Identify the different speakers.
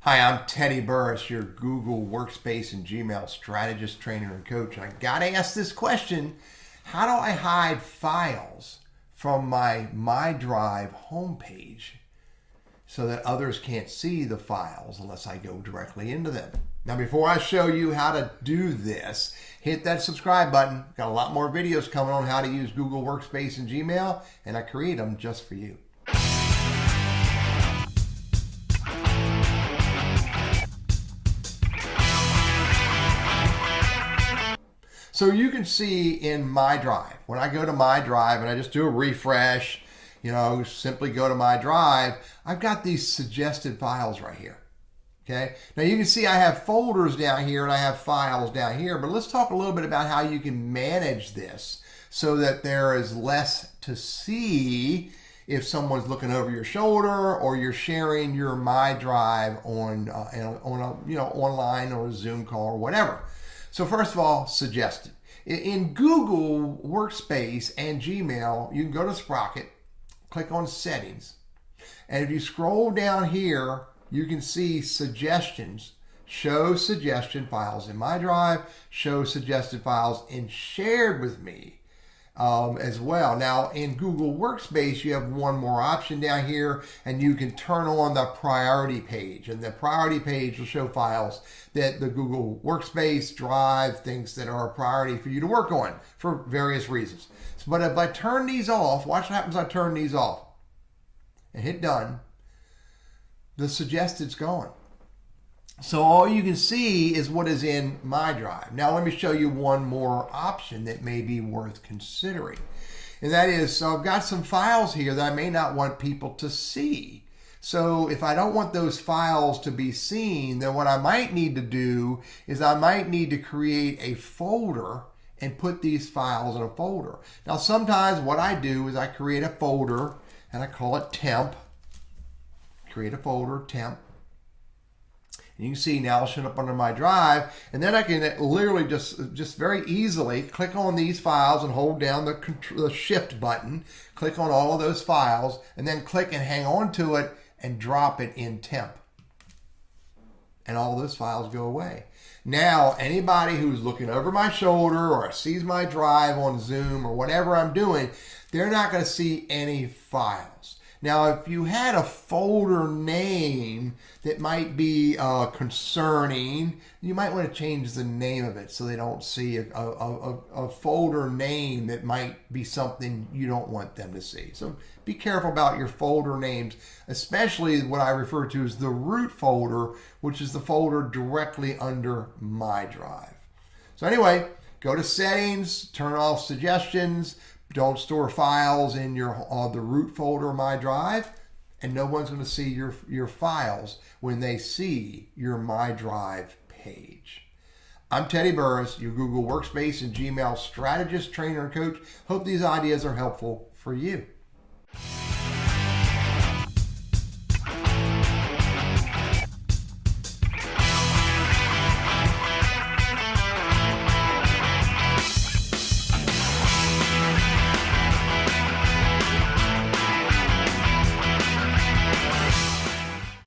Speaker 1: Hi, I'm Teddy Burris, your Google Workspace and Gmail strategist, trainer, and coach. And I got to ask this question: how do I hide files from my Drive homepage so that others can't see the files unless I go directly into them? Now, before I show you how to do this, hit that subscribe button. Got a lot more videos coming on how to use Google Workspace and Gmail, and I create them just for you. So you can see in My Drive, when I go to My Drive and I just do a refresh, simply go to My Drive, I've got these suggested files right here. Okay. Now you can see I have folders down here and I have files down here, but let's talk a little bit about how you can manage this so that there is less to see if someone's looking over your shoulder or you're sharing your My Drive on online or a Zoom call or whatever. So first of all, suggested. In Google Workspace and Gmail, you can go to Sprocket, click on Settings, and if you scroll down here, you can see Suggestions. Show suggestion files in My Drive, show suggested files in Shared with Me as well. Now in Google Workspace, you have one more option down here, and you can turn on the priority page, and the priority page will show files that the Google Workspace Drive thinks that are a priority for you to work on for various reasons. But if I turn these off, watch what happens. I turn these off and hit done. The suggested's gone. So all you can see is what is in My Drive. Now let me show you one more option that may be worth considering. And that is, so I've got some files here that I may not want people to see. So if I don't want those files to be seen, then what I might need to do is I might need to create a folder and put these files in a folder. Now sometimes what I do is I create a folder and I call it temp. Create a folder, temp. And you can see now it'll show up under My Drive, and then I can literally just very easily click on these files and hold down the shift button, click on all of those files, and then click and hang on to it and drop it in temp. And all those files go away. Now, anybody who's looking over my shoulder or sees My Drive on Zoom or whatever I'm doing, they're not going to see any files. Now, if you had a folder name that might be concerning, you might want to change the name of it so they don't see a folder name that might be something you don't want them to see. So be careful about your folder names, especially what I refer to as the root folder, which is the folder directly under My Drive. So anyway, go to Settings, turn off Suggestions. Don't store files in the root folder My Drive, and no one's going to see your files when they see your My Drive page. I'm Teddy Burris, your Google Workspace and Gmail strategist, trainer, and coach. Hope these ideas are helpful for you.